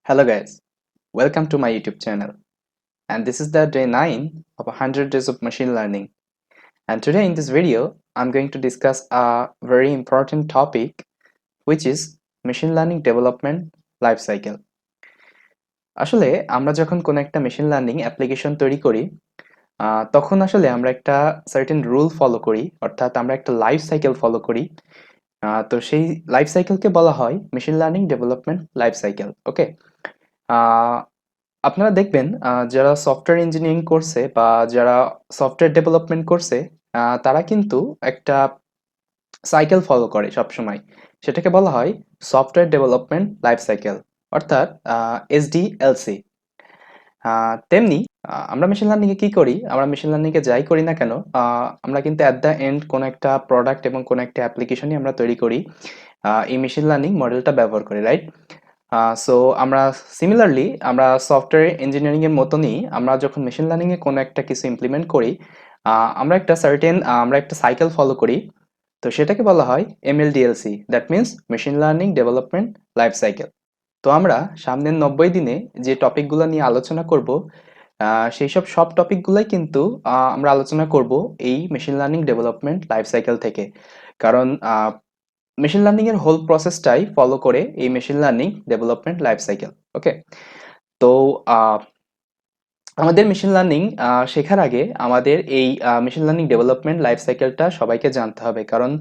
Hello guys, welcome to my YouTube channel. And this is the day 9 of 100 days of machine learning. And today in this video, I'm going to discuss a very important topic which is machine learning development life cycle. আসলে আমরা যখন কোনো একটা machine learning application তৈরি করি তখন আসলে আমরা একটা সার্টেন রুল ফলো করি, অর্থাৎ আমরা একটা লাইফ সাইকেল ফলো করি। তো সেই লাইফ সাইকেলকে বলা হয় machine learning development life cycle. Okay, আপনারা দেখবেন যারা সফটওয়্যার ইঞ্জিনিয়ারিং করছে বা যারা সফটওয়্যার ডেভেলপমেন্ট করছে তারা কিন্তু একটা সাইকেল ফলো করে সবসময়। সেটাকে বলা হয় সফটওয়্যার ডেভেলপমেন্ট লাইফ সাইকেল, অর্থাৎ এসডিএলসি। তেমনি আমরা মেশিন লার্নিং এ কি করি, আমরা মেশিন লার্নিং এ যাই করি না কেন, আমরা কিন্তু অ্যাট দ্য এন্ড কোনো একটা প্রোডাক্ট এবং কোনো একটা অ্যাপ্লিকেশনই আমরা তৈরি করি এই মেশিন লার্নিং মডেলটা ব্যবহার করে, রাইট? সো আমরা সিমিলারলি আমরা সফটওয়্যার ইঞ্জিনিয়ারিং এর মতনই আমরা যখন মেশিন লার্নিং এ কোনো একটা কিছু ইমপ্লিমেন্ট করি, আমরা একটা সার্টেন আমরা একটা সাইকেল ফলো করি। তো সেটাকে বলা হয় MLDLC, that means machine learning development life cycle. তো আমরা সামনের 90 দিনে যে টপিকগুলো নিয়ে আলোচনা করব, সেই সব টপিকগুলাই কিন্তু আমরা আলোচনা করব এই machine learning development life cycle থেকে। কারণ মেশিন লার্নিং এর হোল প্রসেসটাই ফলো করে এই machine learning development life cycle. Okay, তো আমাদের মেশিন লার্নিং শেখার আগে আমাদের এই মেশিন লার্নিং ডেভেলপমেন্ট লাইফ সাইকেলটা সবাইকে জানতে হবে। কারণ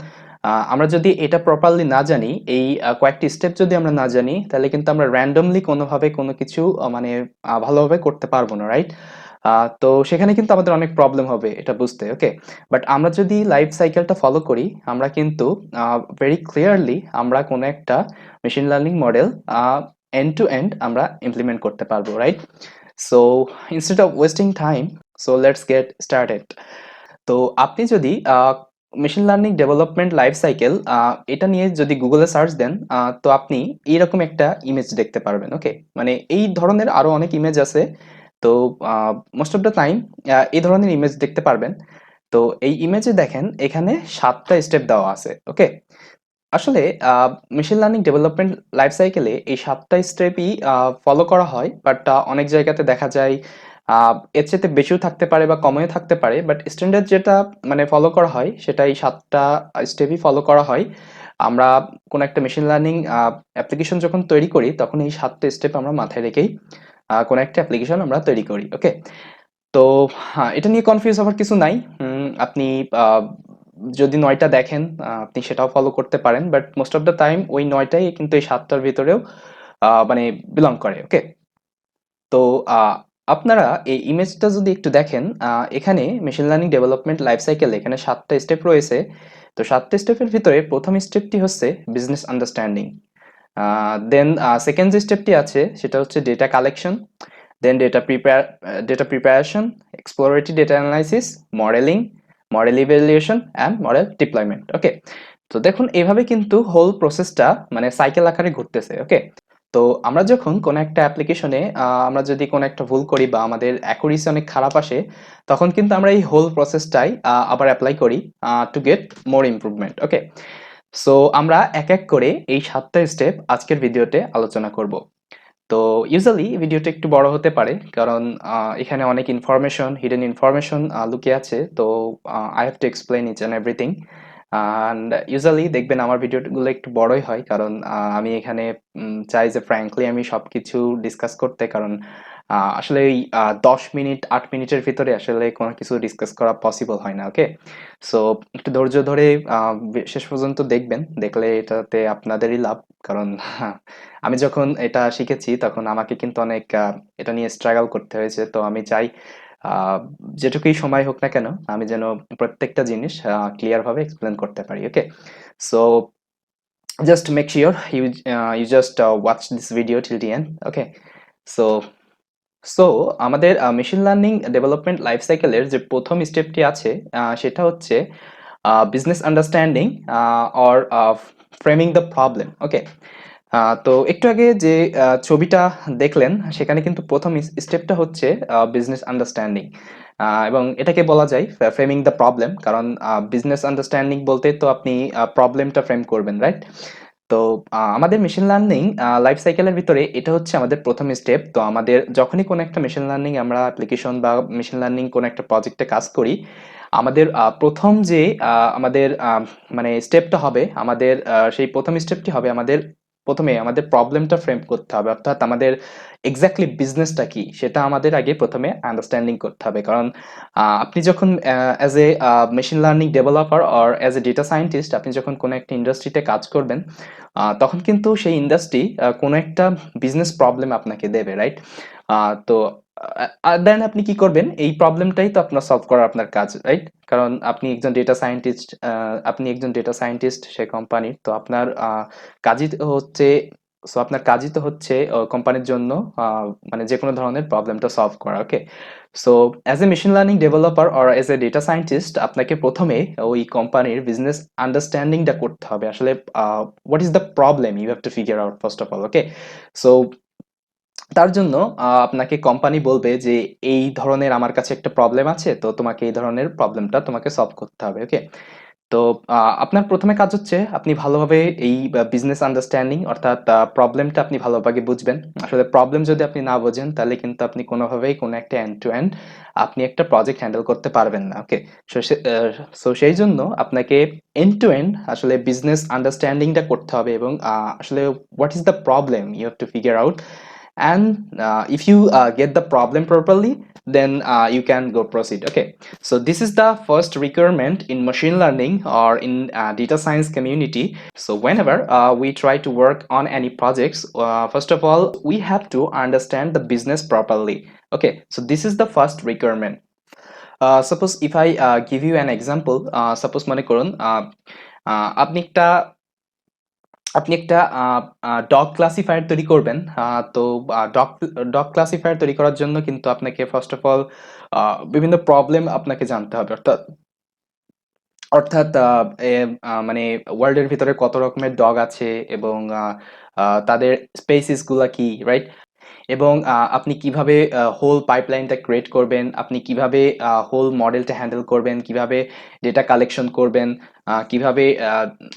আমরা যদি এটা প্রপারলি না জানি, এই কয়েকটি স্টেপ যদি আমরা না জানি, তাহলে কিন্তু আমরা র্যান্ডমলি কোনোভাবে কোনো কিছু মানে ভালোভাবে করতে পারবো না, রাইট? তো সেখানে কিন্তু আমাদের অনেক প্রবলেম হবে এটা বুঝতে। ওকে, বাট আমরা যদি লাইফ সাইকেলটা ফলো করি, আমরা কিন্তু ভেরি ক্লিয়ারলি আমরা কোনো একটা machine learning model end to end আমরা ইমপ্লিমেন্ট করতে পারবো, right? So instead of wasting time, so let's get started. তো আপনি যদি machine learning development life cycle এটা নিয়ে যদি গুগলে সার্চ দেন, তো আপনি এইরকম একটা ইমেজ দেখতে পারবেন। ওকে, মানে এই ধরনের আরো অনেক ইমেজ আছে। তো মোস্ট অফ দ্য টাইম এই ধরনের ইমেজ দেখতে পারবেন। তো এই ইমেজে দেখেন এখানে 7টা স্টেপ দেওয়া আছে। ওকে, আসলে মেশিন লার্নিং ডেভেলপমেন্ট লাইফ সাইকেলে এই 7টা স্টেপই ফলো করা হয়, বাট অনেক জায়গাতে দেখা যায় এর চাইতে বেশিও থাকতে পারে বা কমেও থাকতে পারে। বাট স্ট্যান্ডার্ড যেটা মানে ফলো করা হয়, সেটা এই 7টা স্টেপই ফলো করা হয়। আমরা কোনো একটা মেশিন লার্নিং অ্যাপ্লিকেশন যখন তৈরি করি, তখন এই 7টা স্টেপ আমরা মাথায় রেখেই কোনো একটা অ্যাপ্লিকেশন আমরা তৈরি করি। ওকে, তো এটা নিয়ে কনফিউজ হওয়ার কিছু নাই। আপনি যদি ৯টা দেখেন, আপনি সেটাও ফলো করতে পারেন। But most of the time ওই ৯টাই কিন্তু এই ৭টার ভিতরেও মানে বিলং করে। ওকে, তো আপনারা এই ইমেজটা যদি একটু দেখেন, এখানে machine learning development life cycle এখানে 7টা স্টেপ রয়েছে। তো 7টা স্টেপের ভিতরে প্রথম স্টেপটি হচ্ছে বিজনেস আন্ডারস্ট্যান্ডিং। দেন সেকেন্ড যে স্টেপটি আছে সেটা হচ্ছে data collection, then data preparation, exploratory data analysis, modelling, model evaluation and model deployment. Okay, তো দেখুন এইভাবে কিন্তু হোল প্রসেসটা মানে সাইকেল আকারে ঘুরতেছে। ওকে, তো আমরা যখন কোনো একটা অ্যাপ্লিকেশনে আমরা যদি কোনো একটা ভুল করি বা আমাদের অ্যাকুরেসি অনেক খারাপ আসে, তখন কিন্তু আমরা এই হোল প্রসেসটাই আবার অ্যাপ্লাই করি to get more improvement. Okay, so আমরা এক এক করে এই 7টা স্টেপ আজকের ভিডিওতে আলোচনা করব। তো ইউজুয়ালি ভিডিওটা একটু বড় হতে পারে, কারণ এখানে অনেক ইনফরমেশন, হিডেন ইনফরমেশন লুকিয়ে আছে। তো I have to explain each and everything. And usually দেখবেন আমার ভিডিওগুলো একটু বড়ই হয়, কারণ আমি এখানে চাই যে ফ্র্যাঙ্কলি আমি সবকিছু ডিসকাস করতে। কারণ আসলে এই 10 মিনিট 8 মিনিটের ভিতরে আসলে কোনো কিছু ডিসকাস করা পসিবল হয় না। ওকে, সো একটু ধৈর্য ধরে শেষ পর্যন্ত দেখবেন, দেখলে এটাতে আপনাদেরই লাভ। কারণ আমি যখন এটা শিখেছি তখন আমাকে কিন্তু অনেক এটা নিয়ে স্ট্রাগল করতে হয়েছে। তো আমি চাই যেটুকুই সময় হোক না কেন, আমি যেন প্রত্যেকটা জিনিস ক্লিয়ার ভাবে এক্সপ্লেন করতে পারি। Okay, so just make sure you just watch this video till the end. Okay, so so আমাদের মেশিন লার্নিং ডেভেলপমেন্ট লাইফ সাইকেলের যে প্রথম স্টেপটি আছে, সেটা হচ্ছে business understanding or framing the problem. Okay, তো একটু আগে যে ছবিটা দেখলেন, সেখানে কিন্তু প্রথম স্টেপটা হচ্ছে বিজনেস আন্ডারস্ট্যান্ডিং, এবং এটাকে বলা যায় ফ্রেমিং দ্য প্রবলেম। কারণ বিজনেস আন্ডারস্ট্যান্ডিং বলতে তো আপনি প্রবলেমটা ফ্রেম করবেন, রাইট? তো আমাদের মেশিন লার্নিং লাইফ সাইকেলের ভিতরে এটা হচ্ছে আমাদের প্রথম স্টেপ। তো আমাদের যখনই কোনো একটা মেশিন লার্নিং আমরা অ্যাপ্লিকেশন বা মেশিন লার্নিং কোনো একটা প্রজেক্টে কাজ করি, আমাদের প্রথম যে আমাদের মানে স্টেপটা হবে, আমাদের সেই প্রথম স্টেপটি হবে আমাদের প্রথমে আমাদের প্রবলেমটা ফ্রেম করতে হবে, অর্থাৎ আমাদের এক্স্যাক্টলি বিজনেসটা কি সেটা আমাদের আগে প্রথমে আন্ডারস্ট্যান্ডিং করতে হবে। কারণ আপনি যখন as a machine learning developer or as a data scientist আপনি যখন কোনো একটা ইন্ডাস্ট্রিতে কাজ করবেন, তখন কিন্তু সেই ইন্ডাস্ট্রি কোনো একটা বিজনেস প্রবলেম আপনাকে দেবে, রাইট? তো দেন আপনি কি করবেন, এই প্রবলেমটাই তো আপনার সলভ করা আপনার কাজ, রাইট? কারণ আপনি একজন ডেটা সায়েন্টিস্ট সে কোম্পানির, তো আপনার কাজই তো হচ্ছে, সো আপনার কাজই তো হচ্ছে কোম্পানির জন্য মানে যে কোনো ধরনের প্রবলেমটা সলভ করা, okay? So as a machine learning developer or as a data scientist আপনাকে প্রথমে ওই কোম্পানির বিজনেস আন্ডারস্ট্যান্ডিংটা করতে হবে। আসলে what is the problem you have to figure out first of all, okay? So তার জন্য আপনাকে কোম্পানি বলবে যে এই ধরনের আমার কাছে একটা প্রবলেম আছে, তো তোমাকে এই ধরনের প্রবলেমটা তোমাকে সলভ করতে হবে, ওকে? তো আপনার প্রথমে কাজ হচ্ছে আপনি ভালোভাবে এই বিজনেস আন্ডারস্ট্যান্ডিং অর্থাৎ প্রবলেমটা আপনি ভালোভাবে বুঝবেন। আসলে প্রবলেম যদি আপনি না বোঝেন তাহলে কিন্তু আপনি কোনোভাবেই কোনো একটা এন্ড টু এন্ড আপনি একটা প্রজেক্ট হ্যান্ডেল করতে পারবেন না, ওকে? সো সেই জন্য আপনাকে এন্ড টু এন্ড আসলে বিজনেস আন্ডারস্ট্যান্ডিংটা করতে হবে, এবং আসলে what is the problem you have to figure out, and if you get the problem properly, then you can go proceed, okay? So this is the first requirement in machine learning or in data science community. So whenever we try to work on any projects, first of all we have to understand the business properly, okay? So this is the first requirement. Suppose if I give you an example, suppose মনে করুন আপনি একটা dog classifier তৈরি করবেন। তো dog dog classifier তৈরি করার জন্য কিন্তু আপনাকে ফার্স্ট অফ অল বিভিন্ন প্রবলেম আপনাকে জানতে হবে, অর্থাৎ অর্থাৎ মানে ওয়ার্ল্ডের ভিতরে কত রকমের ডগ আছে, এবং তাদের স্পেসিস গুলা কি, রাইট? এবং আপনি কিভাবে হোল পাইপলাইনটা ক্রিয়েট করবেন, আপনি কিভাবে হোল মডেলটা হ্যান্ডেল করবেন, কিভাবে ডেটা কালেকশন করবেন, কিভাবে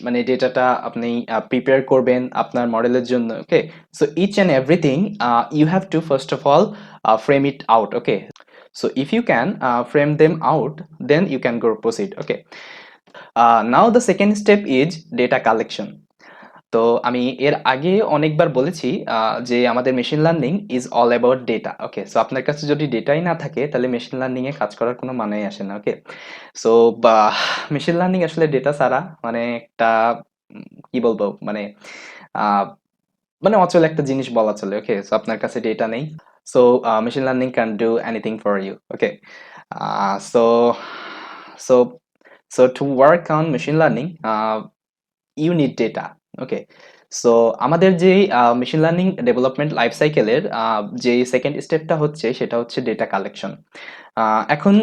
মানে ডেটাটা আপনি প্রিপেয়ার করবেন আপনার মডেলের জন্য, okay? So each and everything you have to first of all frame it out, okay? So if you can frame them out, then you can go proceed, okay? Now the second step is data collection. তো আমি এর আগে অনেকবার বলেছি যে আমাদের machine learning is all about data, okay? So আপনার কাছে যদি ডেটাই না থাকে তাহলে মেশিন লার্নিং এ কাজ করার কোনো মানেই আসে না, ওকে? সো বা মেশিন লার্নিং আসলে ডেটা ছাড়া মানে একটা কি বলবো, মানে আহ, মানে অচল একটা জিনিস বলা চলে, ওকে? সো আপনার কাছে ডেটা নেই, so machine learning can do anything for you, okay? So so so to work on machine learning you need data, okay? So আমাদের যে মেশিন লার্নিং ডেভেলপমেন্ট লাইফ সাইকেলের যে সেকেন্ড স্টেপটা হচ্ছে সেটা হচ্ছে ডেটা কালেকশন। এখন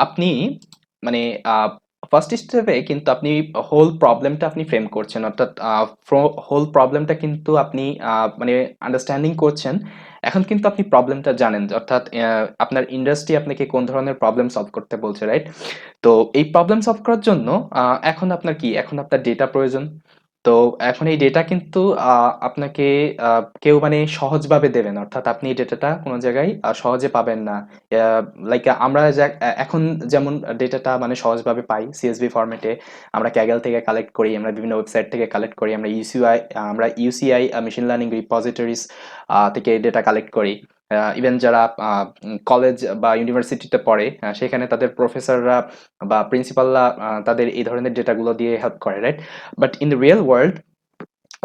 আপনি মানে ফার্স্ট স্টেপে কিন্তু আপনি হোল প্রবলেমটা আপনি ফ্রেম করছেন, অর্থাৎ হোল প্রবলেমটা কিন্তু আপনি মানে আন্ডারস্ট্যান্ডিং করছেন। এখন কিন্তু আপনি প্রবলেমটা জানেন, অর্থাৎ আপনার ইন্ডাস্ট্রি আপনাকে কোন ধরনের প্রবলেম সলভ করতে বলছে, রাইট? তো এই প্রবলেম সলভ করার জন্য এখন আপনার কি, এখন আপনার ডেটা প্রয়োজন। তো এখন এই ডেটা কিন্তু আপনাকে কেউ মানে সহজভাবে দেবে না, অর্থাৎ আপনি এই ডেটাটা কোনো জায়গায় সহজে পাবেন না। লাইক আমরা এখন যেমন ডেটাটা মানে সহজভাবে পাই সিএসভি ফরম্যাটে, আমরা ক্যাগল থেকে কালেক্ট করি, আমরা বিভিন্ন ওয়েবসাইট থেকে কালেক্ট করি, আমরা ইউসিআই মেশিন লার্নিং রিপোজিটরিজ থেকে ডেটা কালেক্ট করি। ইভেন যারা কলেজ বা ইউনিভার্সিটিতে পড়ে সেখানে তাদের প্রফেসররা বা প্রিন্সিপালরা তাদের এই ধরনের ডেটাগুলো দিয়ে হেল্প করে, right? But in the real world,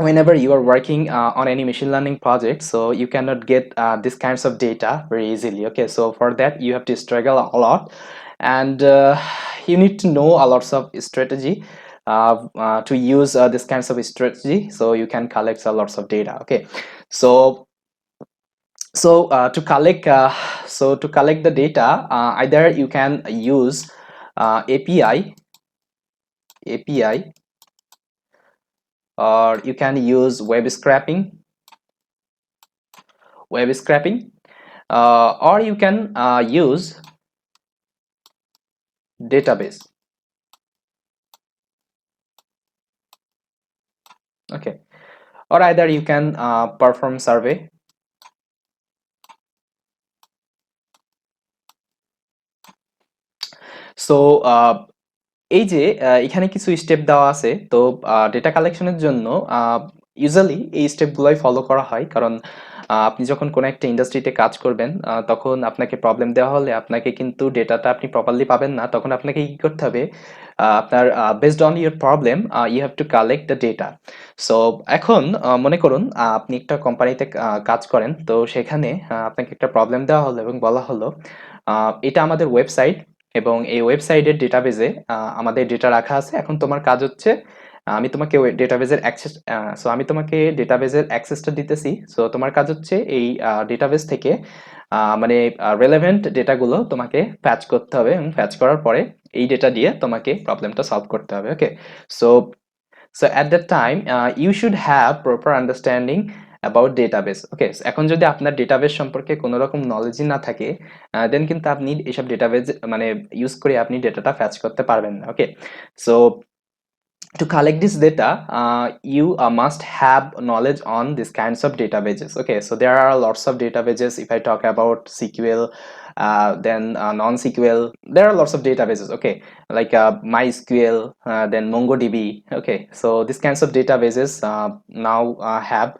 whenever you are working on any machine learning project, so you cannot get these kinds of data very easily, okay? So for that you have to struggle a lot, and you need to know a lots of strategy to use this kinds of strategy, so you can collect a lots of data, okay? So to collect the data, either you can use API, or you can use web scraping, or you can use database. Okay, or either you can perform survey. So এই যে এখানে কিছু step দেওয়া আছে, তো data কালেকশনের জন্য usually এই স্টেপগুলোই ফলো করা হয়, কারণ আপনি যখন কোনো একটা ইন্ডাস্ট্রিতে কাজ করবেন তখন আপনাকে প্রবলেম দেওয়া হলে আপনাকে কিন্তু ডেটাটা আপনি প্রপারলি পাবেন না, তখন আপনাকে কি করতে হবে, আপনার based on your problem you have to collect the data. So এখন মনে করুন আপনি একটা কোম্পানিতে কাজ করেন, তো সেখানে আপনাকে একটা প্রবলেম দেওয়া হলো এবং বলা হলো এটা আমাদের ওয়েবসাইট এবং এই ওয়েবসাইটের ডেটাবেজে আমাদের ডেটা রাখা আছে, এখন তোমার কাজ হচ্ছে আমি তোমাকে ডেটাবেজের অ্যাক্সেস, সো আমি তোমাকে ডেটাবেজের অ্যাক্সেসটা দিতেছি, সো তোমার কাজ হচ্ছে এই ডেটাবেজ থেকে মানে রেলেভেন্ট ডেটাগুলো তোমাকে ফ্যাচ করতে হবে এবং ফ্যাচ করার পরে এই ডেটা দিয়ে তোমাকে প্রবলেমটা সলভ করতে হবে। Okay, so so at that time you should have proper understanding about database. Okay, এখন যদি আপনার ডেটাবেস সম্পর্কে কোনো রকম নলেজই না থাকে, দেন কিন্তু আপনি এইসব ডেটাবেস মানে ইউজ করে আপনি ডেটাটা ফ্যাচ করতে পারবেন না। ওকে, so to collect this data you must have knowledge on these kinds of databases. Okay, so there are lots of databases. If I talk about SQL, then non-SQL, there are lots of databases. Okay, like MySQL, then MongoDB. Okay, so these kinds of databases now have,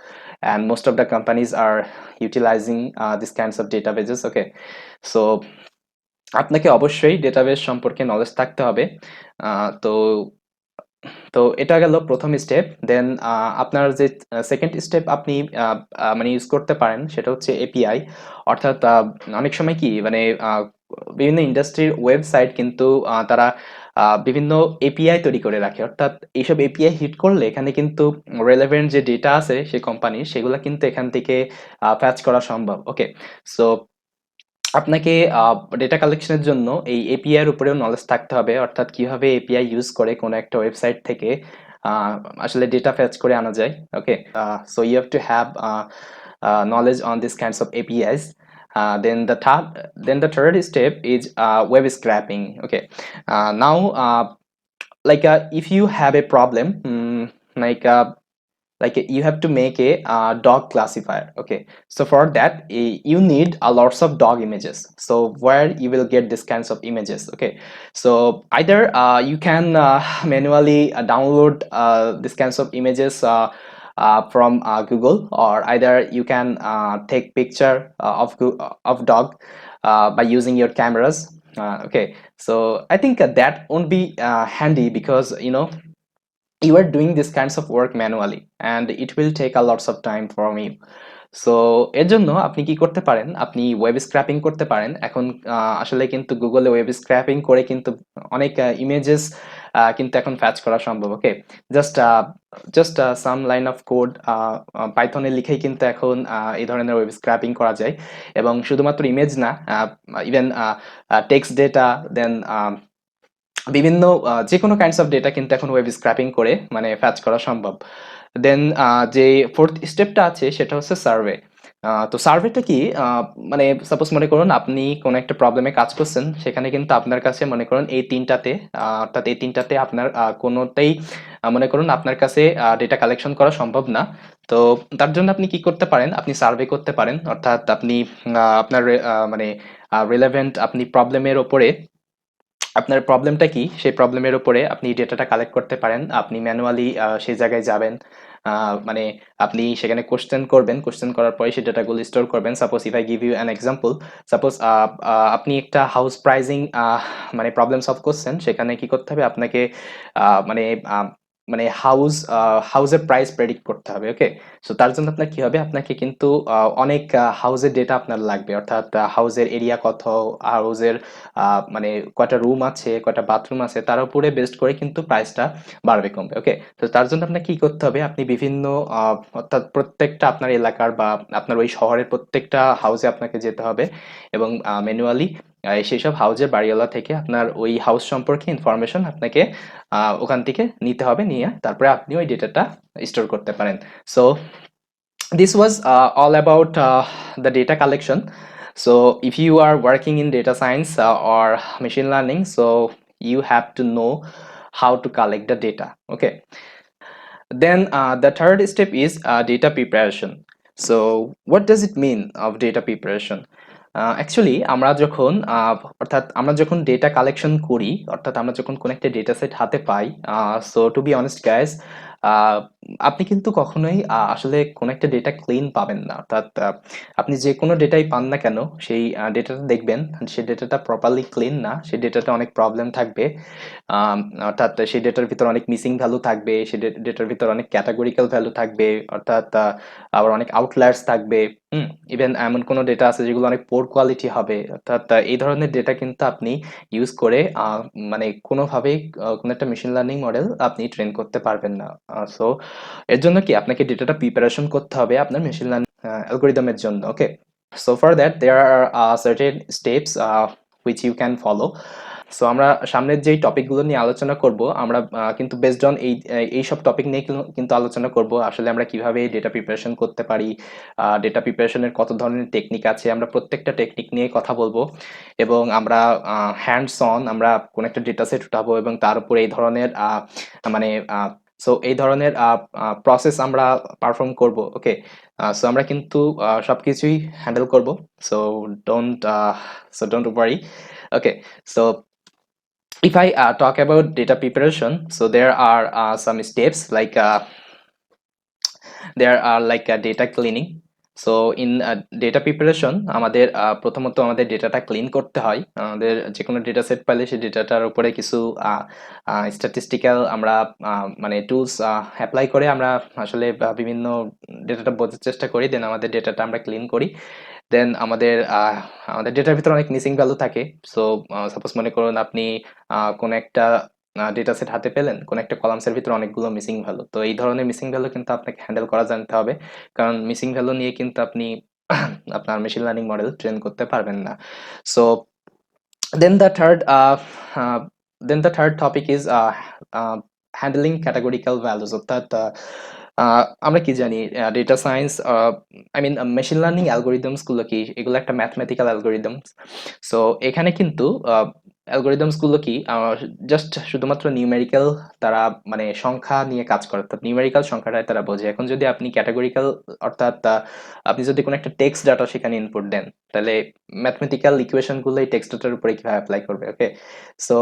and most of the companies are utilizing these kinds of databases. Okay, so আপনাকে অবশ্যই database সম্পর্কে knowledge থাকতে হবে। তো তো এটা গেল প্রথম স্টেপ। দেন আপনার যে সেকেন্ড স্টেপ আপনি মানে ইউজ করতে পারেন সেটা হচ্ছে এপিআই। অর্থাৎ অনেক সময় কি মানে বিভিন্ন ইন্ডাস্ট্রির ওয়েবসাইট কিন্তু তারা বিভিন্ন এপিআই তৈরি করে রাখে, অর্থাৎ এইসব এপিআই হিট করলে এখানে কিন্তু রেলেভেন্ট যে ডেটা আছে সেই কোম্পানির, সেগুলো কিন্তু এখান থেকে ফ্যাচ করা সম্ভব। ওকে, সো আপনাকে ডেটা কালেকশনের জন্য এই এপিআই এর উপরেও নলেজ থাকতে হবে, অর্থাৎ কিভাবে এপিআই ইউজ করে কোনো একটা ওয়েবসাইট থেকে আসলে ডেটা ফেচ করে আনা যায়। Okay, so you have to have knowledge on these kinds of APIs. Then the third step is web scraping. Okay, now like if you have a problem, like you have to make a dog classifier. Okay, so for that you need a lots of dog images, so where you will get this kinds of images. Okay, so either you can manually download these kinds of images from Google, or either you can take picture of dog by using your cameras. Okay, so I think that won't be handy, because you are doing this kinds of work manually and it will take a lots of time from you. So এর জন্য আপনি কি করতে পারেন, আপনি web scraping করতে পারেন। এখন আসলে কিন্তু গুগলে ওয়েব স্ক্র্যাপিং করে কিন্তু অনেক ইমেজেস কিন্তু এখন ফ্যাচ করা সম্ভব। Okay, just just some line of code পাইথনে লিখেই কিন্তু এখন এই ধরনের ওয়েব স্ক্র্যাপিং করা যায়, এবং শুধুমাত্র ইমেজ না, ইভেন টেক্সট ডেটা, দেন বিভিন্ন যে কোনো কাইন্ডস অফ ডেটা কিন্তু এখন ওয়েব স্ক্র্যাপিং করে মানে ফ্যাচ করা সম্ভব। দেন যে ফোর্থ স্টেপটা আছে সেটা হচ্ছে সার্ভে। তো সার্ভেটা কি, মানে সাপোজ মনে করুন আপনি কোনো একটা প্রবলেমে কাজ করছেন, সেখানে কিন্তু আপনার কাছে মনে করুন এই তিনটাতে অর্থাৎ এই তিনটাতে আপনার কোনোটাই মনে করুন আপনার কাছে ডেটা কালেকশন করা সম্ভব না। তো তার জন্য আপনি কি করতে পারেন, আপনি সার্ভে করতে পারেন, অর্থাৎ আপনি আপনার মানে রিলেভেন্ট আপনি প্রবলেমের ওপরে, আপনার প্রবলেমটা কি সেই প্রবলেমের উপরে আপনি ডেটাটা কালেক্ট করতে পারেন। আপনি ম্যানুয়ালি সেই জায়গায় যাবেন, মানে আপনি সেখানে কোশ্চেন করবেন, কোশ্চেন করার পরে সেই ডেটাগুলো স্টোর করবেন। Suppose if I give you an example, suppose আপনি একটা হাউস প্রাইজিং মানে প্রবলেম সলভ করছেন, সেখানে কি করতে হবে আপনাকে মানে মানে হাউসের প্রাইস প্রেডিক্ট করতে হবে। ওকে, সো তার জন্য আপনার কি হবে, আপনাকে কিন্তু অনেক হাউসের ডেটা আপনার লাগবে, অর্থাৎ হাউসের এরিয়া কত, হাউসের মানে কয়টা রুম আছে, কয়টা বাথরুম আছে, তার উপরে বেস্ট করে কিন্তু প্রাইসটা বাড়বে কমবে। ওকে, তো তার জন্য আপনার কি করতে হবে, আপনি বিভিন্ন অর্থাৎ প্রত্যেকটা আপনার এলাকার বা আপনার ওই শহরের প্রত্যেকটা হাউসে আপনাকে যেতে হবে এবং ম্যানুয়ালি সেসব হাউসের বাড়িওয়ালা থেকে আপনার ওই হাউস সম্পর্কে ইনফরমেশন আপনাকে ওখান থেকে নিতে হবে, নিয়ে তারপরে আপনি ওই ডেটাটা স্টোর করতে পারেন। So this was all about the data collection. So if you are working in data science or machine learning, so you have to know how to collect the data. Okay, Then the third step is data preparation. So what does it mean of data preparation? Actually আমরা যখন অর্থাৎ আমরা যখন data collection করি, অর্থাৎ আমরা যখন কোনো একটা ডেটা সেট হাতে পাই, so to be honest guys, আপনি কিন্তু কখনোই আসলে কোনো একটা ডেটা ক্লিন পাবেন না। অর্থাৎ আপনি যে কোনো ডেটাই পান না কেন, সেই ডেটাটা দেখবেন সেই ডেটাটা প্রপারলি ক্লিন না, সেই ডেটাটা অনেক প্রবলেম থাকবে। আম অর্থাৎ সেই ডেটার ভিতর অনেক মিসিং ভ্যালু থাকবে, সেই ডেটার ভিতর অনেক ক্যাটেগরিক্যাল ভ্যালু থাকবে, অর্থাৎ আবার অনেক আউটলায়ার্স থাকবে। ইভেন এমন কোনো ডেটা আছে যেগুলো অনেক পোর কোয়ালিটি হবে। অর্থাৎ এই ধরনের ডেটা কিন্তু আপনি ইউজ করে মানে কোনোভাবেই কোনো একটা মেশিন লার্নিং মডেল আপনি ট্রেন করতে পারবেন না। সো এর জন্য কি আপনাকে ডেটাটা প্রিপারেশন করতে হবে আপনার মেশিন লার্নিং অ্যালগরিদমের জন্য। ওকে, so for that there are certain steps which you can follow. So আমরা সামনের যেই টপিকগুলো নিয়ে আলোচনা করব, আমরা কিন্তু বেসড অন এইসব টপিক নিয়ে কিন্তু আলোচনা করব। আসলে আমরা কিভাবে ডেটা প্রিপারেশন করতে পারি, ডেটা প্রিপারেশনের কত ধরনের টেকনিক আছে, আমরা প্রত্যেকটা টেকনিক নিয়ে কথা বলবো। এবং আমরা হ্যান্ডস অন আমরা কোনো একটা ডেটা সেট উঠাবো এবং তার উপরে এই ধরনের মানে সো এই ধরনের প্রসেস আমরা পারফর্ম করব। ওকে, সো আমরা কিন্তু সবকিছুই হ্যান্ডেল করব। So don't don't worry. Okay, so if I talk about data preparation, so there are some steps like data cleaning. So in data preparation আমাদের প্রথমত আমাদের ডেটাটা ক্লিন করতে হয়। আমাদের যে কোনো ডেটা সেট পাইলে সেই ডেটাটার উপরে কিছু স্ট্যাটিস্টিক্যাল আমরা মানে টুলস অ্যাপ্লাই করে আমরা আসলে বিভিন্ন ডেটাটা বোঝার চেষ্টা করি, দেন আমাদের ডেটাটা আমরা ক্লিন করি। দেন আমাদের ডেটার ভিতরে অনেক মিসিং ভ্যালু থাকে। সো সাপোজ মনে করুন আপনি কোনো একটা ডেটা সেট হাতে পেলেন, কোনো একটা কলামসের ভিতরে অনেকগুলো মিসিং ভ্যালু। তো এই ধরনের মিসিং ভ্যালু কিন্তু আপনাকে হ্যান্ডেল করা জানতে হবে, কারণ মিসিং ভ্যালু নিয়ে কিন্তু আপনি আপনার মেশিন লার্নিং মডেল ট্রেন করতে পারবেন না। So then the third topic is handling categorical values. অর্থাৎ আমরা কি জানি data science, I mean machine learning algorithms গুলো কি, এগুলো একটা ম্যাথমেটিক্যাল অ্যালগোরিদমস। সো এখানে কিন্তু অ্যালগোরিদমস গুলো কি জাস্ট শুধুমাত্র নিউমেরিক্যাল, তারা মানে সংখ্যা নিয়ে কাজ করে, অর্থাৎ নিউমেরিক্যাল সংখ্যাটাই তারা বোঝে। এখন যদি আপনি ক্যাটাগরিক্যাল, অর্থাৎ আপনি যদি কোনো একটা টেক্সট ডাটা সেখানে ইনপুট দেন, তাহলে ম্যাথমেটিক্যাল ইকুয়েশন গুলো এই টেক্সট ডাটার উপরে কিভাবে অ্যাপ্লাই করবে? ওকে, সো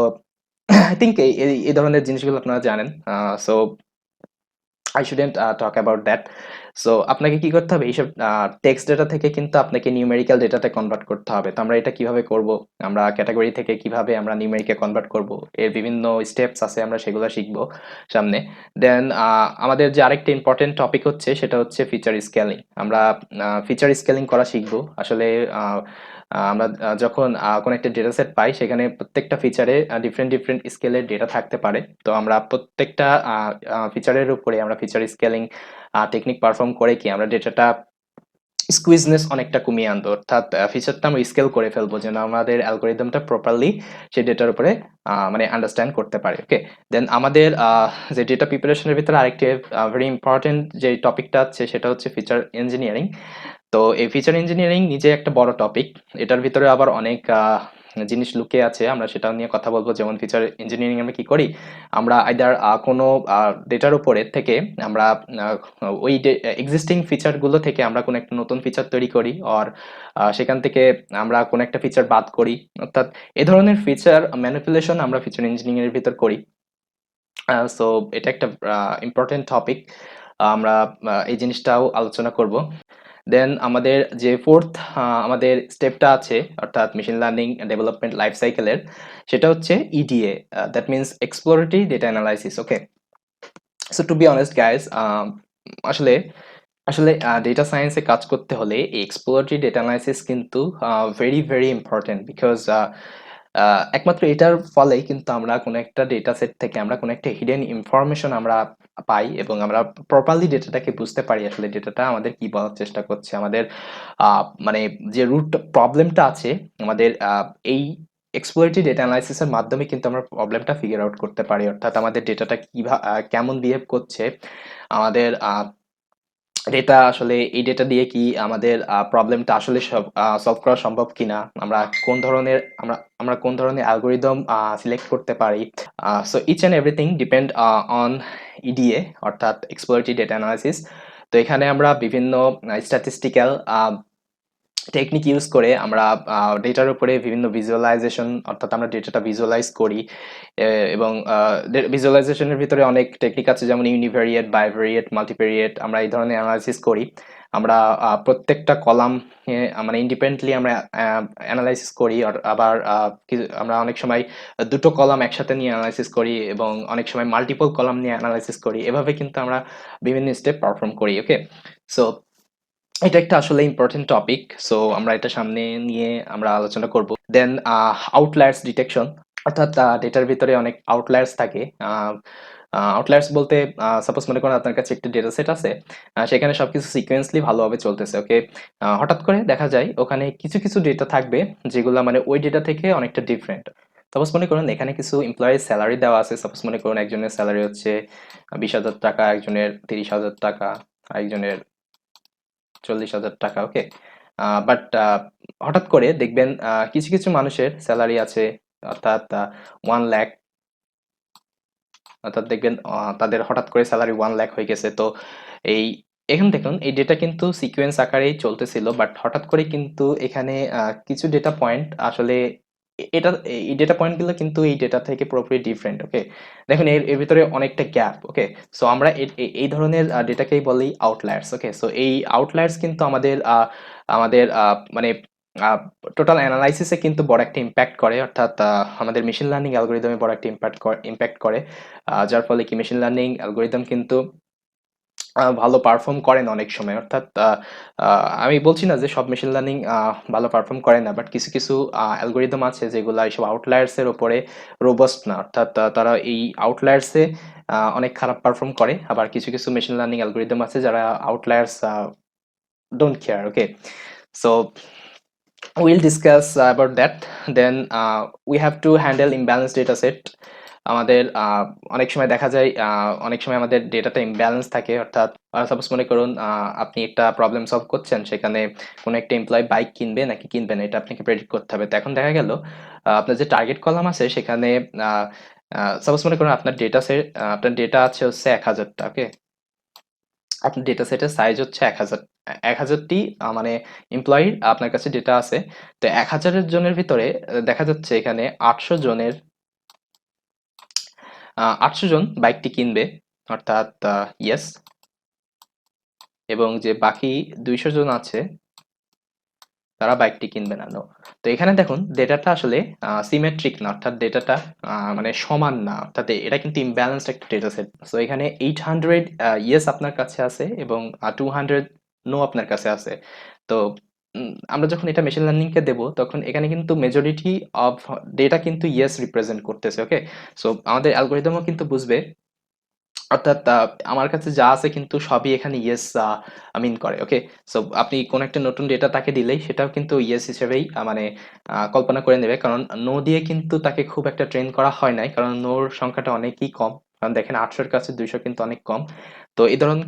আই থিঙ্ক এই ধরনের জিনিসগুলো আপনারা জানেন। So I shouldn't talk about that. So আপনাকে কি করতে হবে, এইসব টেক্সট ডেটা থেকে কিন্তু আপনাকে নিউমেরিক্যাল ডেটাতে কনভার্ট করতে হবে। তো আমরা এটা কিভাবে করব, আমরা ক্যাটাগরি থেকে কিভাবে আমরা নিউমেরিকে কনভার্ট করব, এর বিভিন্ন স্টেপস আছে, আমরা সেগুলো শিখবো সামনে। দেন আমাদের যে আরেকটা ইম্পর্টেন্ট টপিক হচ্ছে সেটা হচ্ছে ফিচার স্কেলিং। আমরা ফিচার স্কেলিং করা শিখবো। আসলে আমরা যখন কোনো একটা ডেটা সেট পাই, সেখানে প্রত্যেকটা ফিচারে ডিফারেন্ট ডিফারেন্ট স্কেলের ডেটা থাকতে পারে। তো আমরা প্রত্যেকটা ফিচারের উপরে আমরা ফিচার স্কেলিং টেকনিক পারফর্ম করে কি আমরা ডেটাটা স্কুইজনেস অনেকটা কমিয়ে আনবো। অর্থাৎ ফিচারটা আমরা স্কেল করে ফেলবো যেন আমাদের অ্যালগোরিদমটা প্রপারলি সেই ডেটার উপরে মানে আন্ডারস্ট্যান্ড করতে পারে। ওকে, দেন আমাদের যে ডেটা প্রিপারেশনের ভিতরে আরেকটি ভেরি ইম্পর্টেন্ট যে টপিকটা আছে সেটা হচ্ছে ফিচার ইঞ্জিনিয়ারিং। তো এই ফিচার ইঞ্জিনিয়ারিং নিজে একটা বড় টপিক, এটার ভিতরে আবার অনেক জিনিস লুকিয়ে আছে, আমরা সেটা নিয়ে কথা বলবো। যেমন ফিচার ইঞ্জিনিয়ারিং আমরা কি করি, আমরা আইদার কোনো ডেটার উপরে থেকে আমরা ওই এক্সিস্টিং ফিচারগুলো থেকে আমরা কোনো একটা নতুন ফিচার তৈরি করি, আর সেখান থেকে আমরা কোনো একটা ফিচার বাদ করি। অর্থাৎ এ ধরনের ফিচার ম্যানিপুলেশন আমরা ফিচার ইঞ্জিনিয়ারিং এর ভিতর করি। সো এটা একটা ইম্পর্টেন্ট টপিক, আমরা এই জিনিসটাও আলোচনা করব। দেন আমাদের যে ফোর্থ আমাদের স্টেপটা আছে, অর্থাৎ মেশিন লার্নিং ডেভেলপমেন্ট লাইফ সাইকেলের, সেটা হচ্ছে EDA, that means exploratory data analysis. Okay, so to be honest guys, আসলে আসলে ডেটা সায়েন্সে কাজ করতে হলে এই এক্সপ্লোরেটরি ডেটা অ্যানালাইসিস কিন্তু ভেরি ভেরি ইম্পর্টেন্ট, বিকজ একমাত্র এটার ফলেই কিন্তু আমরা কোনো একটা ডেটা সেট থেকে আমরা কোনো একটা হিডেন ইনফরমেশন আমরা পাই এবং আমরা প্রপারলি ডেটাটাকে বুঝতে পারি আসলে ডেটাটা আমাদের কি বলার চেষ্টা করছে। আমাদের মানে যে রুট প্রবলেমটা আছে আমাদের, এই এক্সপ্লোরেটরি ডেটা অ্যানালাইসিসের মাধ্যমে কিন্তু আমরা প্রবলেমটা ফিগার আউট করতে পারি। অর্থাৎ আমাদের ডেটাটা কেমন বিহেভ করছে, আমাদের ডেটা আসলে এই ডেটা দিয়ে কি আমাদের প্রবলেমটা আসলে সলভ করা সম্ভব কিনা, আমরা কোন ধরনের অ্যালগোরিদম সিলেক্ট করতে পারি। So each and everything depend on EDA অর্থাৎ এক্সপ্লোরেটরি ডেটা অ্যানালাইসিস। তো এখানে আমরা বিভিন্ন স্ট্যাটিস্টিক্যাল টেকনিক ইউজ করে আমরা ডেটার উপরে বিভিন্ন ভিজুয়ালাইজেশন অর্থাৎ আমরা ডেটাটা ভিজুয়ালাইজ করি এবং ভিজুয়ালাইজেশনের ভিতরে অনেক টেকনিক আছে, যেমন ইউনিভেরিয়েট, বাইভেরিয়েট, মাল্টিভেরিয়েট। আমরা এই ধরনের অ্যানালাইসিস করি। আমরা প্রত্যেকটা কলাম মানে ইন্ডিপেন্ডেন্টলি আমরা অ্যানালাইসিস করি। আবার আমরা অনেক সময় দুটো কলাম একসাথে নিয়ে অ্যানালাইসিস করি এবং অনেক সময় মাল্টিপল কলাম নিয়ে অ্যানালাইসিস করি। এভাবে কিন্তু আমরা বিভিন্ন স্টেপ পারফর্ম করি। ওকে, সো এটা একটা আসলে ইম্পর্টেন্ট টপিক। সো আমরা এটা সামনে নিয়ে আমরা আলোচনা করব। দেন আউটলায়ার্স ডিটেকশন, অর্থাৎ ডেটার ভিতরে অনেক আউটলায়ার্স থাকে। আউটলায়ার্স বলতে সাপোজ মনে করেন আপনার কাছে একটা ডেটা সেট আছে, সেখানে সবকিছু সিকোয়েন্সলি ভালোভাবে চলতেছে। ওকে, হঠাৎ করে দেখা যায় ওখানে কিছু কিছু ডেটা থাকবে যেগুলো মানে ওই ডেটা থেকে অনেকটা ডিফারেন্ট। সাপোজ মনে করুন এখানে কিছু এমপ্লয়ির স্যালারি দেওয়া আছে। সাপোজ মনে করুন একজনের স্যালারি হচ্ছে 20,000 টাকা, একজনের 30,000 টাকা, আরেকজনের 40,000 টাকা। ওকে, বাট হঠাৎ করে দেখবেন কিছু কিছু মানুষের স্যালারি আছে অর্থাৎ 1 লাখ, অর্থাৎ দেখবেন তাদের হঠাৎ করে স্যালারি 1 লাখ হয়ে গেছে। তো এই এখানে দেখুন এই ডেটা কিন্তু সিকোয়েন্স আকারেই চলতেছিল, বাট হঠাৎ করে কিন্তু এখানে কিছু ডেটা পয়েন্ট আসলে এটা এই ডেটা পয়েন্টগুলো কিন্তু এই ডেটা থেকে পুরোপুরি ডিফারেন্ট। ওকে, দেখুন এর এর ভিতরে অনেকটা গ্যাপ। ওকে, সো আমরা এই ধরনের ডেটাকেই বলি আউটলায়ার্স। ওকে, সো এই আউটলায়ার্স কিন্তু আমাদের আমাদের মানে টোটাল অ্যানালাইসিসে কিন্তু বড় একটা ইম্প্যাক্ট করে, অর্থাৎ আমাদের মেশিন লার্নিং অ্যালগরিদমে বড় একটা ইম্প্যাক্ট করে। যার ফলে কি মেশিন লার্নিং অ্যালগরিদম কিন্তু ভালো পারফর্ম করে না অনেক সময়। অর্থাৎ আমি বলছি না যে সব মেশিন লার্নিং ভালো পারফর্ম করে না, বাট কিছু কিছু অ্যালগরিদম আছে যেগুলা এইসব আউটলায়ার্স এর উপরে রোবাস্ট না, অর্থাৎ তারা এই আউটলায়ার্স এ অনেক খারাপ পারফর্ম করে। আবার কিছু কিছু মেশিন লার্নিং অ্যালগরিদম আছে যারা outliers don't care. Okay, so we'll discuss about that. Then we have to handle imbalanced data set. আমাদের অনেক সময় দেখা যায় অনেক সময় আমাদের ডেটাটা ইমব্যালেন্স থাকে, অর্থাৎ সাপোজ মনে করুন আপনি একটা প্রবলেম সলভ করছেন, সেখানে কোনো একটা এমপ্লয় বাইক কিনবে নাকি কিনবে না এটা আপনাকে প্রেডিক্ট করতে হবে। তো এখন দেখা গেল আপনার যে টার্গেট কলাম আছে সেখানে সাপোজ মনে করুন আপনার ডেটা সেট, আপনার ডেটা আছে হচ্ছে 1,000টা। ওকে, আপনার ডেটা সেটের সাইজ হচ্ছে 1,000, 1,000টি মানে এমপ্লয়ি আপনার কাছে ডেটা আছে। তো 1,000 জনের ভিতরে দেখা যাচ্ছে এখানে 800 জন বাইকটি কিনবে, অর্থাৎ ইয়েস। এবং যে বাকি 200 জন আছে তারা বাইকটি কিনবে না, নো। তো এখানে দেখুন ডেটাটা আসলে সিমেট্রিক না, অর্থাৎ ডেটাটা মানে সমান না, অর্থাৎ এটা কিন্তু ইমব্যালেন্সড একটা ডেটা সেট। সো এখানে 800 ইয়েস আপনার কাছে আছে এবং 200 নো আপনার কাছে আছে। তো আমরা যখন এটা মেশিন লার্নিং কে দেব তখন এখানে কিন্তু মেজরিটি অফ ডেটা কিন্তু ইয়েস রিপ্রেজেন্ট করতেছে। ওকে, সো আমাদের অ্যালগরিদমও কিন্তু বুঝবে, অর্থাৎ আমার কাছে যা আছে কিন্তু সবই এখানে ইয়েস মিন করে। ওকে, সো আপনি কোন একটা নতুন ডেটা তাকে দিলেই সেটাও কিন্তু ইয়েস হিসেবেই মানে কল্পনা করে নেবে, কারণ নো দিয়ে কিন্তু তাকে খুব একটা ট্রেন করা হয় নাই, কারণ নোর সংখ্যাটা অনেকই কম। কারণ দেখেন 800-র কাছে 200 কিন্তু অনেক কম। তো এই ধরনের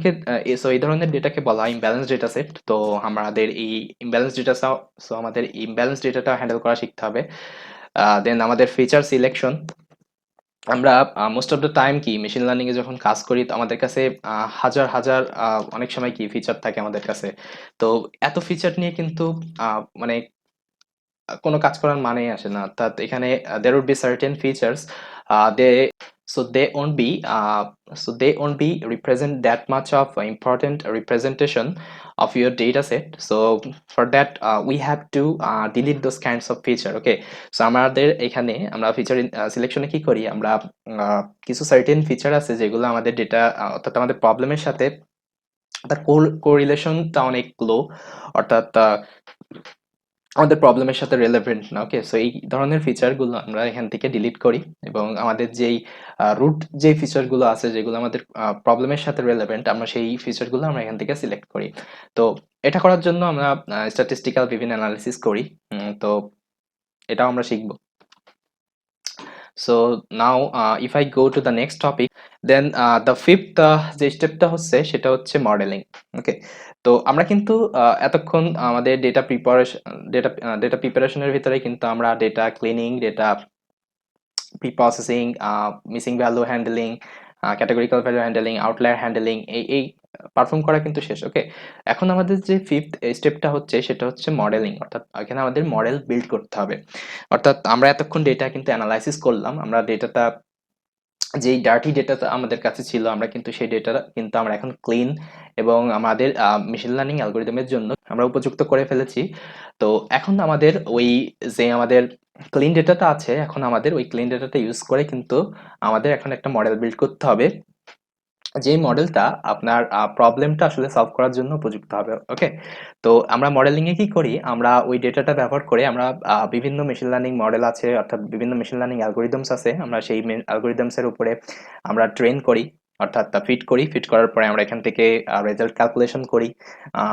এই ধরনের ডেটাকে বলা হয় ইমব্যালেন্স ডেটা সেট। তো আমাদের এই ইমব্যালেন্স ডেটা সো আমাদের ইমব্যালেন্স ডেটাটা হ্যান্ডেল করা শিখতে হবে। দেন আমাদের ফিচার সিলেকশন, আমরা মোস্ট অফ দ্য টাইম কি মেশিন লার্নিং এ যখন কাজ করি তো আমাদের কাছে হাজার হাজার অনেক সময় কি ফিচার থাকে আমাদের কাছে। তো এত ফিচার নিয়ে কিন্তু মানে কোনো কাজ করার মানেই আসে না। অর্থাৎ এখানে there would be certain features they so they won't be they won't be represent that much of important representation of your data set. So for that we have to delete those kinds of feature. Okay, so আমাদের এখানে আমরা feature সিলেকশনে কি করি, আমরা কিছু certain feature আছে যেগুলো আমাদের ডেটা অর্থাৎ আমাদের প্রবলেমের সাথে তার কোরিলেশনটা অনেক লো, অর্থাৎ আমাদের প্রবলেমের সাথে রিলেভেন্ট না। ওকে, সো এই ধরনের ফিচারগুলো আমরা এখান থেকে ডিলিট করি এবং আমাদের যেই রুট যে ফিচারগুলো আছে যেগুলো আমাদের প্রবলেমের সাথে রিলেভেন্ট আমরা সেই ফিচারগুলো আমরা এখান থেকে সিলেক্ট করি। তো এটা করার জন্য আমরা স্ট্যাটিস্টিক্যাল বিভিন্ন অ্যানালিসিস করি। তো এটাও আমরা শিখব। So now if I go to the next topic, then the fifth যে স্টেপটা হচ্ছে সেটা হচ্ছে মডেলিং। ওকে, তো আমরা কিন্তু এতক্ষণ আমাদের ডেটা প্রিপারেশনের ভিতরে কিন্তু আমরা data cleaning, data pre processing, missing value handling, categorical value handling, outlier handling, এই পারফর্ম করা কিন্তু শেষ। ওকে, এখন আমাদের যে ফিফথ স্টেপটা হচ্ছে সেটা হচ্ছে মডেলিং, অর্থাৎ এখানে আমাদের মডেল বিল্ড করতে হবে। অর্থাৎ আমরা এতক্ষণ ডেটা কিন্তু অ্যানালাইসিস করলাম, আমরা ডেটাটা যেই ডার্টি ডেটা আমাদের কাছে ছিল আমরা কিন্তু সেই ডেটা কিন্তু আমরা এখন ক্লিন এবং আমাদের মেশিন লার্নিং অ্যালগোরিদমের জন্য আমরা উপযুক্ত করে ফেলেছি। তো এখন আমাদের ওই যে আমাদের ক্লিন ডেটাটা আছে, এখন আমাদের ওই ক্লিন ডেটাটা ইউজ করে কিন্তু আমাদের এখন একটা মডেল বিল্ড করতে হবে, যেই মডেলটা আপনার প্রবলেমটা আসলে সলভ করার জন্য উপযুক্ত হবে। ওকে, তো আমরা মডেলিং এ কি করি, আমরা ওই ডেটাটা ব্যবহার করে আমরা বিভিন্ন মেশিন লার্নিং মডেল আছে, অর্থাৎ বিভিন্ন মেশিন লার্নিং অ্যালগোরিদমস আছে, আমরা সেই অ্যালগোরিদমস এর উপরে আমরা ট্রেন করি, অর্থাৎ ফিট করি। ফিট করার পরে আমরা এখান থেকে রেজাল্ট ক্যালকুলেশন করি,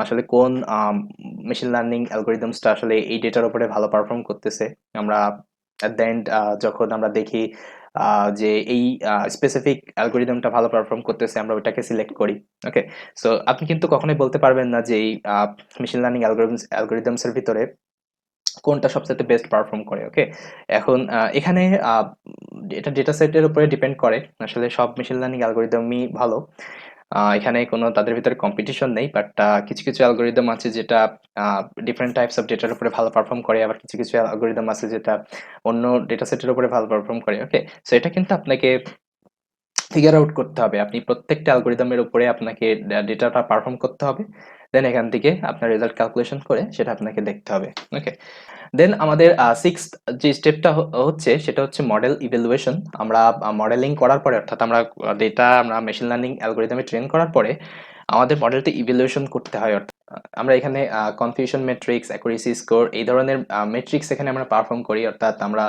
আসলে কোন মেশিন লার্নিং অ্যালগোরিদমসটা আসলে এই ডেটার উপরে ভালো পারফর্ম করতেছে। আমরা অ্যাট দ্য এন্ড যখন আমরা দেখি যে এই স্পেসিফিক অ্যালগোরিদমটা ভালো পারফর্ম করতেছে, আমরা ওটাকে সিলেক্ট করি। ওকে, সো আপনি কিন্তু কখনোই বলতে পারবেন না যে এই মেশিন লার্নিং অ্যালগোরিদমস এর ভিতরে কোনটা সবচেয়ে বেস্ট পারফর্ম করে। ওকে, এখন এখানে এটা ডেটা সেটের উপরে ডিপেন্ড করে, আসলে সব মেশিন লার্নিং অ্যালগোরিদমই ভালো, এখানে কোনো তাদের ভিতরে কম্পিটিশন নেই। বাট কিছু কিছু অ্যালগোরিদম আছে যেটা ডিফারেন্ট টাইপস অফ ডেটার উপরে ভালো পারফর্ম করে, আবার কিছু কিছু অ্যালগোরিদম আছে যেটা অন্য ডেটা সেটের উপরে ভালো পারফর্ম করে। ওকে, সো এটা কিন্তু আপনাকে ফিগার আউট করতে হবে, আপনি প্রত্যেকটা অ্যালগোরিদমের উপরে আপনাকে ডেটাটা পারফর্ম করতে হবে, দেন এখান থেকে আপনার রেজাল্ট ক্যালকুলেশন করে সেটা আপনাকে দেখতে হবে। ওকে, দেন আমাদের সিক্সথ যে স্টেপটা হচ্ছে সেটা হচ্ছে মডেল ইভ্যালুয়েশন। আমরা মডেলিং করার পরে, অর্থাৎ আমরা ডেটা আমরা মেশিন লার্নিং অ্যালগোরিদমে ট্রেন করার পরে আমাদের মডেলটা ইভ্যালুয়েশন করতে হয়। অর্থাৎ আমরা এখানে কনফিউশন মেট্রিক্স, অ্যাকুরেসি স্কোর, এই ধরনের মেট্রিক্স এখানে আমরা পারফর্ম করি, অর্থাৎ আমরা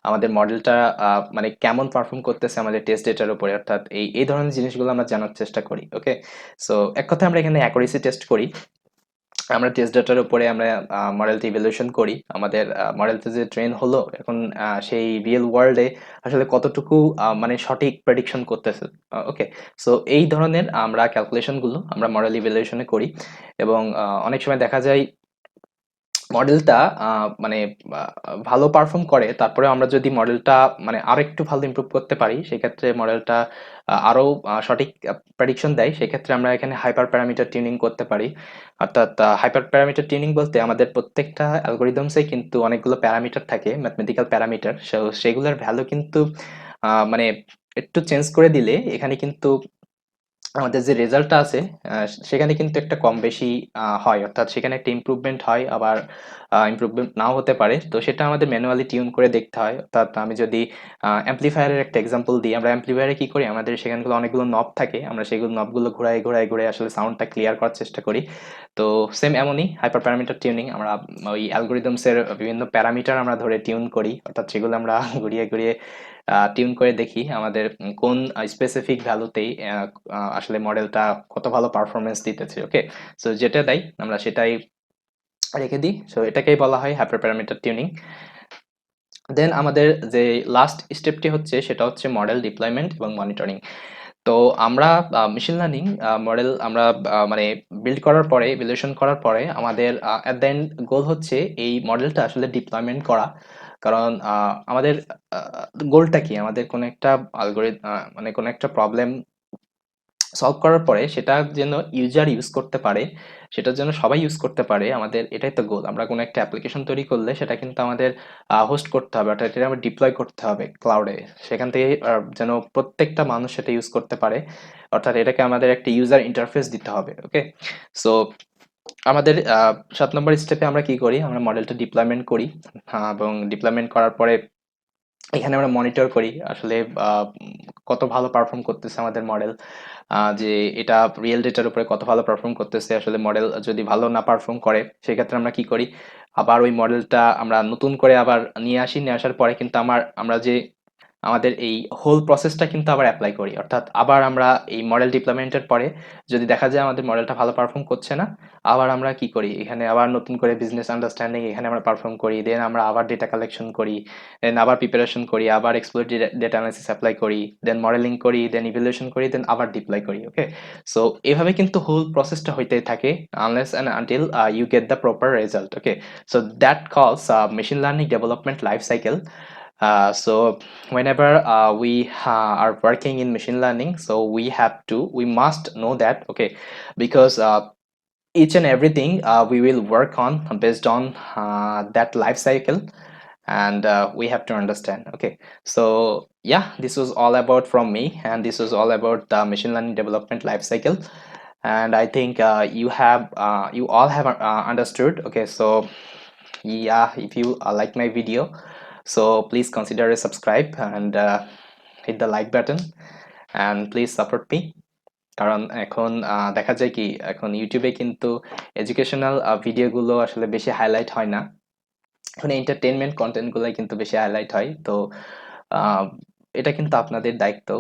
আমাদের মডেলটা মানে কেমন পারফর্ম করতেছে আমাদের টেস্ট ডেটার উপরে, অর্থাৎ এই ধরনের জিনিসগুলো আমরা জানার চেষ্টা করি। ওকে, সো এক কথায় আমরা এখানে অ্যাকুরেসি টেস্ট করি, আমরা টেস্ট ডাটার উপরে আমরা মডেলটি ইভ্যালুয়েশন করি, আমাদের মডেলটা যে ট্রেন হলো এখন সেই রিয়েল ওয়ার্ল্ডে আসলে কতটুকু মানে সঠিক প্রেডিকশন করতেছে। ওকে, সো এই ধরনের আমরা ক্যালকুলেশনগুলো আমরা মডেল ইভ্যালুয়েশনে করি, এবং অনেক সময় দেখা যায় মডেলটা মানে ভালো পারফর্ম করে, তারপরে আমরা যদি মডেলটা মানে আরেকটু ভালো ইমপ্রুভ করতে পারি, সেক্ষেত্রে মডেলটা আরো সঠিক প্রেডিকশন দেয়, সেক্ষেত্রে আমরা এখানে হাইপার প্যারামিটার টিউনিং করতে পারি। অর্থাৎ হাইপার প্যারামিটার টিউনিং বলতে আমাদের প্রত্যেকটা অ্যালগোরিদমসে কিন্তু অনেকগুলো প্যারামিটার থাকে, ম্যাথমেটিক্যাল প্যারামিটার, সেগুলোর ভ্যালু কিন্তু মানে একটু চেঞ্জ করে দিলে এখানে কিন্তু আমাদের যে রেজাল্টটা আছে সেখানে কিন্তু একটা কম বেশি হয়, অর্থাৎ সেখানে একটা ইমপ্রুভমেন্ট হয়, আবার ইমপ্রুভমেন্ট নাও হতে পারে। তো সেটা আমাদের ম্যানুয়ালি টিউন করে দেখতে হয়। অর্থাৎ আমি যদি অ্যাম্পলিফায়ারের একটা এক্সাম্পল দিই, আমরা অ্যাম্পলিফায়ারে কি করি, আমাদের সেখানগুলো অনেকগুলো নব থাকে, আমরা সেগুলো নবগুলো ঘুরাই ঘুরাই ঘুরে আসলে সাউন্ডটা ক্লিয়ার করার চেষ্টা করি। তো সেম এমনই হাইপার প্যারামিটার টিউনিং, আমরা ওই অ্যালগোরিদমসের বিভিন্ন প্যারামিটার আমরা ধরে টিউন করি, অর্থাৎ সেগুলো আমরা ঘুরিয়ে ঘুরিয়ে টিউন করে দেখি আমাদের কোন স্পেসিফিক ভ্যালুতেই আসলে মডেলটা কত ভালো পারফরমেন্স দিতেছে। ওকে, সো যেটা দেয় আমরা সেটাই রেখে দিই, সো এটাকেই বলা হয় হাইপার প্যারামিটার টিউনিং। দেন আমাদের যে লাস্ট স্টেপটি হচ্ছে সেটা হচ্ছে মডেল ডিপ্লয়মেন্ট এবং মনিটরিং। তো আমরা মেশিন লার্নিং মডেল আমরা মানে বিল্ড করার পরে, ইভ্যালুয়েশন করার পরে আমাদের এট দ্য এন্ড গোল হচ্ছে এই মডেলটা আসলে ডিপ্লয়মেন্ট করা। কারণ আমাদের গোলটা কি, আমাদের কোনো একটা মানে কোনো একটা প্রবলেম সলভ করার পরে সেটা যেন ইউজার ইউজ করতে পারে, সেটা যেন সবাই ইউজ করতে পারে, আমাদের এটাই তো গোল। আমরা কোনো একটা অ্যাপ্লিকেশন তৈরি করলে সেটা কিন্তু আমাদের হোস্ট করতে হবে, অর্থাৎ এটা আমরা ডিপ্লয় করতে হবে ক্লাউডে, সেখান থেকে যেন প্রত্যেকটা মানুষ সেটা ইউজ করতে পারে, অর্থাৎ এটাকে আমাদের একটা ইউজার ইন্টারফেস দিতে হবে। ওকে, সো আমাদের ৭ নম্বর স্টেপে আমরা কি করি, আমরা মডেলটা ডিপ্লয়মেন্ট করি, এবং ডিপ্লয়মেন্ট করার পরে এখানে আমরা মনিটর করি আসলে কত ভালো পারফর্ম করতেছে আমাদের মডেল, যে এটা রিয়েল ডেটার উপরে কত ভালো পারফর্ম করতেছে। আসলে মডেল যদি ভালো না পারফর্ম করে সেক্ষেত্রে আমরা কি করি, আবার ওই মডেলটা আমরা নতুন করে আবার নিয়ে আসি, নিয়ে আসার পরে কিন্তু আমরা যে আমাদের এই হোল প্রসেসটা কিন্তু আবার এপ্লাই করি, অর্থাৎ আবার আমরা এই মডেল ডিপ্লয়মেন্টের পরে যদি দেখা যায় আমাদের মডেলটা ভালো পারফর্ম করছে না, আবার আমরা কি করি, এখানে আবার নতুন করে বিজনেস আন্ডারস্ট্যান্ডিং এখানে আমরা পারফর্ম করি, দেন আমরা আবার ডেটা কালেকশন করি, দেন আবার প্রিপারেশন করি, আবার এক্সপ্লোর ডেটা অ্যানালিসিস অ্যাপ্লাই করি, দেন মডেলিং করি, দেন ইভ্যালুয়েশন করি, দেন আবার ডিপ্লয় করি। ওকে, সো এভাবে কিন্তু হোল প্রসেসটা হইতেই থাকে unless and until you get the proper result. Okay, so that calls machine learning development life cycle. So whenever we are working in machine learning, so we must know that, okay, because each and everything we will work on based on that life cycle, and we have to understand. Okay, so yeah, this was all about from me, and this was all about the machine learning development life cycle. And I think you all have understood. Okay, so yeah, if you like my video, so please consider a subscribe and hit the like button, and please support me. কারণ এখন দেখা যায় কি, এখন ইউটিউবে কিন্তু educational ভিডিওগুলো আসলে বেশি হাইলাইট হয় না। এখন এন্টারটেইনমেন্ট কন্টেন্ট গুলাই কিন্তু বেশি হাইলাইট হয়। তো আহ, এটা কিন্তু আপনাদের দায়িত্ব।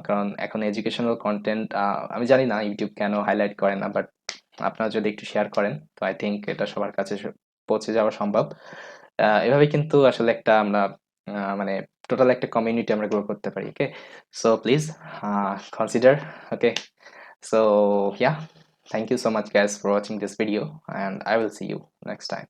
কারণ এখন এডুকেশনাল কন্টেন্ট আমি জানি না ইউটিউব কেন হাইলাইট করে না, বাট আপনারা যদি একটু শেয়ার করেন, তো আই থিঙ্ক এটা সবার কাছে পৌঁছে যাওয়া সম্ভব। এভাবে কিন্তু আসলে একটা আমরা মানে টোটাল একটা কমিউনিটি আমরা গ্রো করতে পারি। Okay, so please consider. Okay, so yeah, thank you so much guys for watching this video, and I will see you next time.